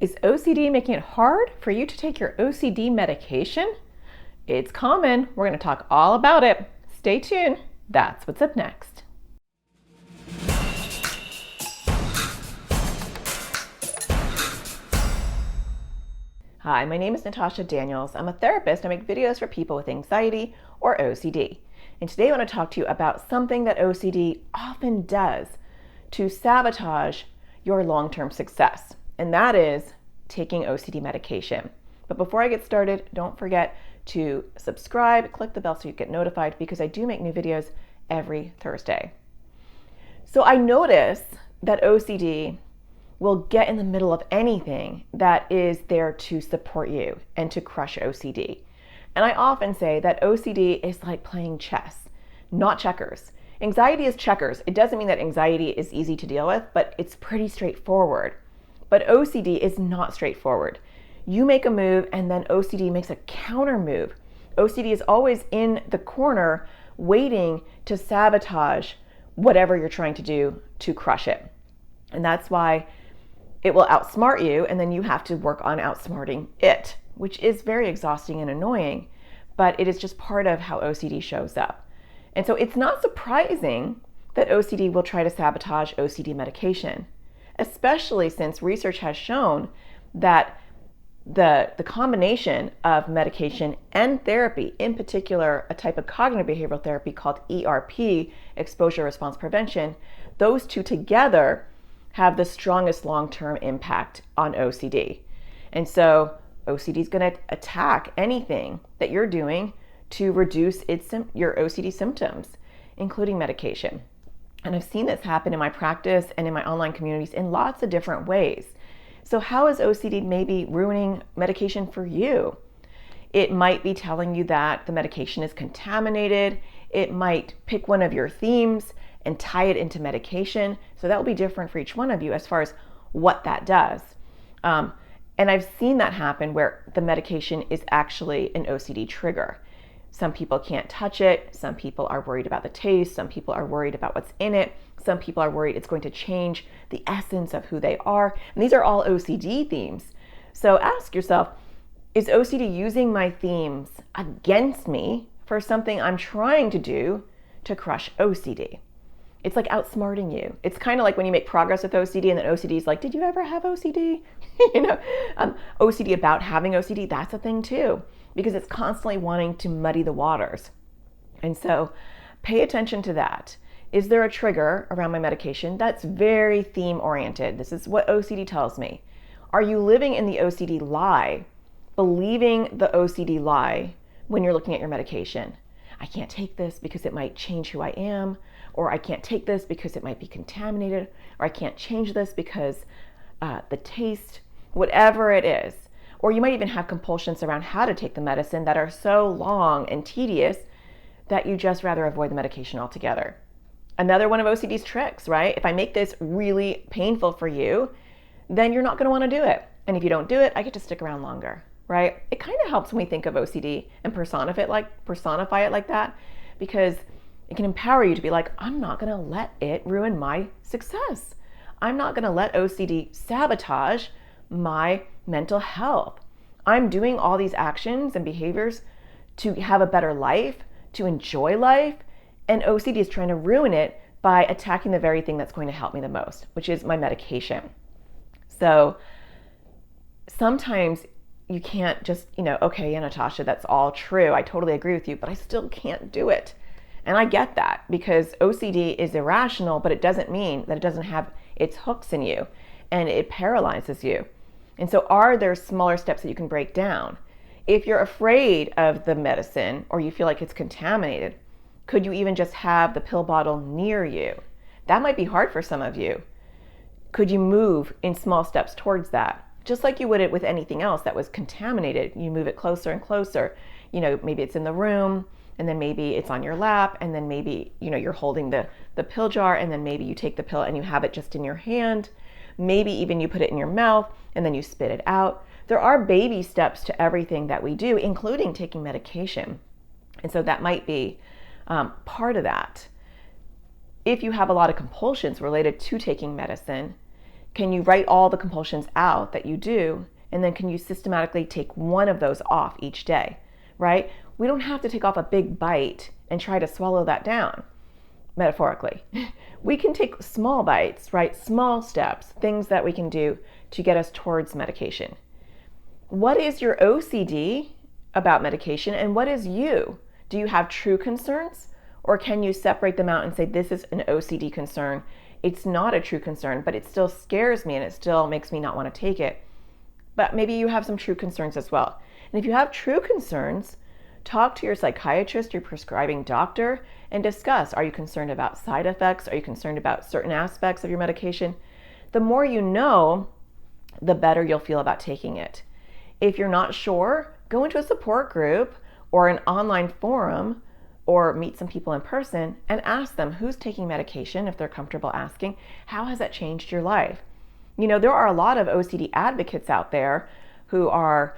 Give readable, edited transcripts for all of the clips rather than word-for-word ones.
Is OCD making it hard for you to take your OCD medication? It's common. We're going to talk all about it. Stay tuned. That's what's up next. Hi, my name is Natasha Daniels. I'm a therapist. I make videos for people with anxiety or OCD. And today I want to talk to you about something that OCD often does to sabotage your long-term success. And that is taking OCD medication. But before I get started, don't forget to subscribe, click the bell so you get notified, because I do make new videos every Thursday. So I notice that OCD will get in the middle of anything that is there to support you and to crush OCD. And I often say that OCD is like playing chess, not checkers. Anxiety is checkers. It doesn't mean that anxiety is easy to deal with, but it's pretty straightforward. But OCD is not straightforward. You make a move and then OCD makes a counter move. OCD is always in the corner waiting to sabotage whatever you're trying to do to crush it. And that's why it will outsmart you, and then you have to work on outsmarting it, which is very exhausting and annoying, but it is just part of how OCD shows up. And so it's not surprising that OCD will try to sabotage OCD medication, especially since research has shown that the combination of medication and therapy, in particular a type of cognitive behavioral therapy called ERP, exposure response prevention, those two together have the strongest long-term impact on OCD. And so OCD is going to attack anything that you're doing to reduce your OCD symptoms, including medication. And I've seen this happen in my practice and in my online communities in lots of different ways. So how is OCD maybe ruining medication for you? It might be telling you that the medication is contaminated. It might pick one of your themes and tie it into medication. So that will be different for each one of you as far as what that does. And I've seen that happen where the medication is actually an OCD trigger. Some people can't touch it. Some people are worried about the taste. Some people are worried about what's in it. Some people are worried it's going to change the essence of who they are. And these are all OCD themes. So ask yourself, is OCD using my themes against me for something I'm trying to do to crush OCD? It's like outsmarting you. It's kind of like when you make progress with OCD and then OCD is like, did you ever have OCD? OCD about having OCD, that's a thing too, because it's constantly wanting to muddy the waters. And so pay attention to that. Is there a trigger around my medication that's very theme oriented? This is what OCD tells me. Are you living in the OCD lie, believing the OCD lie when you're looking at your medication? I can't take this because it might change who I am, or I can't take this because it might be contaminated, or I can't change this because the taste, whatever it is. Or you might even have compulsions around how to take the medicine that are so long and tedious that you just rather avoid the medication altogether. Another one of OCD's tricks, right? If I make this really painful for you, then you're not going to want to do it. And if you don't do it, I get to stick around longer, right? It kind of helps when we think of OCD and personify it like that, because it can empower you to be like, I'm not going to let it ruin my success. I'm not going to let OCD sabotage my mental health. I'm doing all these actions and behaviors to have a better life, to enjoy life, and OCD is trying to ruin it by attacking the very thing that's going to help me the most, which is my medication. So sometimes you can't just, okay, yeah, Natasha, that's all true. I totally agree with you, but I still can't do it. And I get that, because OCD is irrational, but it doesn't mean that it doesn't have its hooks in you and it paralyzes you. And so are there smaller steps that you can break down? If you're afraid of the medicine or you feel like it's contaminated, could you even just have the pill bottle near you? That might be hard for some of you. Could you move in small steps towards that? Just like you would with anything else that was contaminated, you move it closer and closer. Maybe it's in the room, and then maybe it's on your lap, and then maybe, you're holding the pill jar, and then maybe you take the pill and you have it just in your hand. Maybe even you put it in your mouth and then you spit it out. There are baby steps to everything that we do, including taking medication. And so that might be part of that. If you have a lot of compulsions related to taking medicine, Can you write all the compulsions out that you do? And then can you systematically take one of those off each day, right? We don't have to take off a big bite and try to swallow that down, metaphorically. We can take small bites, right? Small steps, things that we can do to get us towards medication. What is your OCD about medication, and what is you? Do you have true concerns, or can you separate them out and say, this is an OCD concern? It's not a true concern, but it still scares me and it still makes me not want to take it. But maybe you have some true concerns as well. And if you have true concerns, talk to your psychiatrist, your prescribing doctor, and discuss. Are you concerned about side effects? Are you concerned about certain aspects of your medication? The more you know, the better you'll feel about taking it. If you're not sure, go into a support group or an online forum or meet some people in person and ask them who's taking medication, if they're comfortable asking. How has that changed your life? You know, there are a lot of OCD advocates out there who are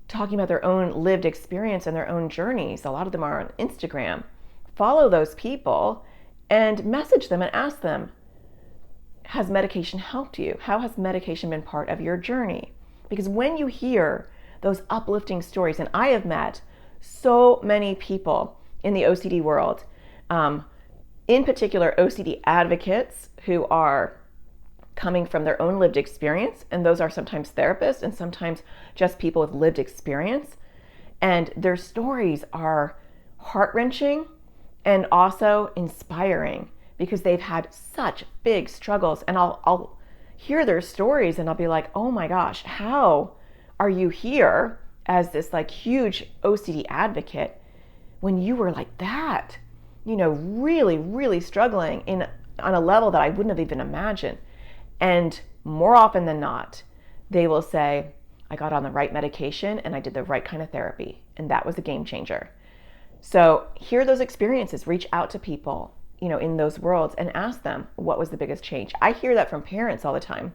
talking about their own lived experience and their own journeys. A lot of them are on Instagram. Follow those people and message them and ask them, has medication helped you? How has medication been part of your journey? Because when you hear those uplifting stories, and I have met so many people in the OCD world, in particular OCD advocates who are coming from their own lived experience, and those are sometimes therapists and sometimes just people with lived experience, and their stories are heart-wrenching and also inspiring because they've had such big struggles. And I'll hear their stories and I'll be like, oh my gosh, how are you here as this like huge OCD advocate when you were like that, you know, really, really struggling on a level that I wouldn't have even imagined. And more often than not, they will say, I got on the right medication and I did the right kind of therapy, and that was a game changer. So hear those experiences, reach out to people, you know, in those worlds and ask them, what was the biggest change? I hear that from parents all the time.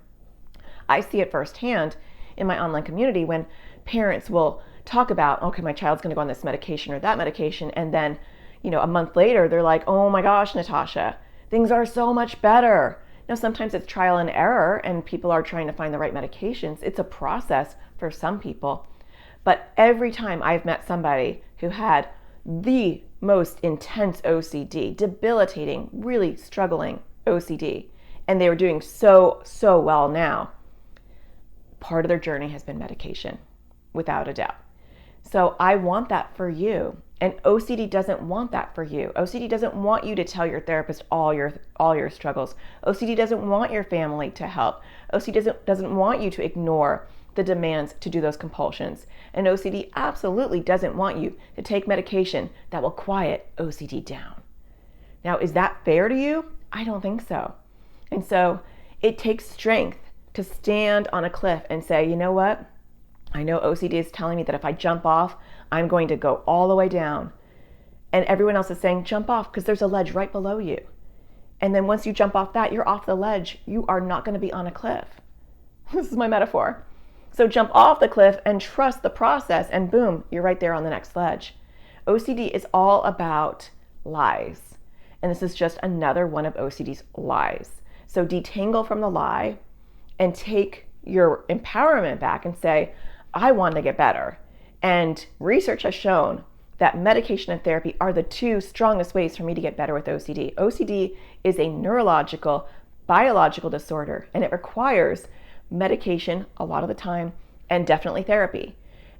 I see it firsthand in my online community when parents will talk about, okay, my child's going to go on this medication or that medication, and then, you know, a month later they're like, oh my gosh, Natasha, things are so much better. Now, sometimes it's trial and error and people are trying to find the right medications. It's a process for some people. But every time I've met somebody who had the most intense OCD, debilitating, really struggling OCD, and they were doing so well now, part of their journey has been medication, without a doubt. So I want that for you. And OCD doesn't want that for you. OCD doesn't want you to tell your therapist all your struggles. OCD doesn't want your family to help. OCD doesn't want you to ignore the demands to do those compulsions. And OCD absolutely doesn't want you to take medication that will quiet OCD down. Now, is that fair to you? I don't think so. And so it takes strength to stand on a cliff and say, you know what? I know OCD is telling me that if I jump off, I'm going to go all the way down. And everyone else is saying, jump off because there's a ledge right below you. And then once you jump off that, you're off the ledge. You are not going to be on a cliff. This is my metaphor. So jump off the cliff and trust the process, and boom, you're right there on the next ledge. OCD is all about lies. And this is just another one of OCD's lies. So detangle from the lie and take your empowerment back and say, I want to get better. And research has shown that medication and therapy are the two strongest ways for me to get better with OCD. OCD is a neurological, biological disorder, and it requires medication a lot of the time and definitely therapy.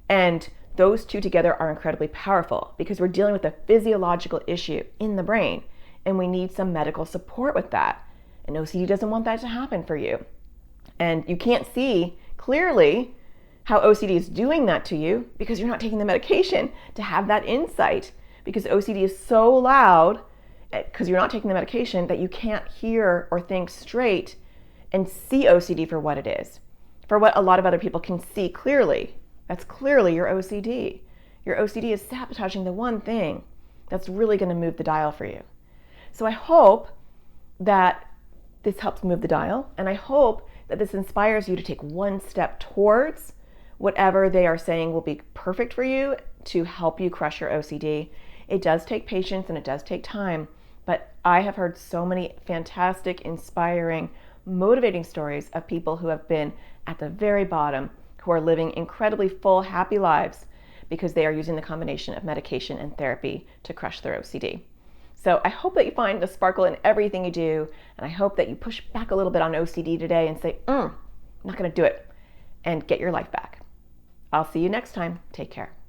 And those two together are incredibly powerful because we're dealing with a physiological issue in the brain, and we need some medical support with that. And OCD doesn't want that to happen for you. And you can't see clearly how OCD is doing that to you because you're not taking the medication to have that insight, because OCD is so loud because you're not taking the medication that you can't hear or think straight and see OCD for what it is, for what a lot of other people can see clearly. That's clearly your OCD. Your OCD is sabotaging the one thing that's really going to move the dial for you. So I hope that this helps move the dial, and I hope that this inspires you to take one step towards whatever they are saying will be perfect for you to help you crush your OCD. It does take patience and it does take time, but I have heard so many fantastic, inspiring, motivating stories of people who have been at the very bottom, who are living incredibly full, happy lives because they are using the combination of medication and therapy to crush their OCD. So I hope that you find the sparkle in everything you do, and I hope that you push back a little bit on OCD today and say, I'm not going to do it, and get your life back. I'll see you next time. Take care.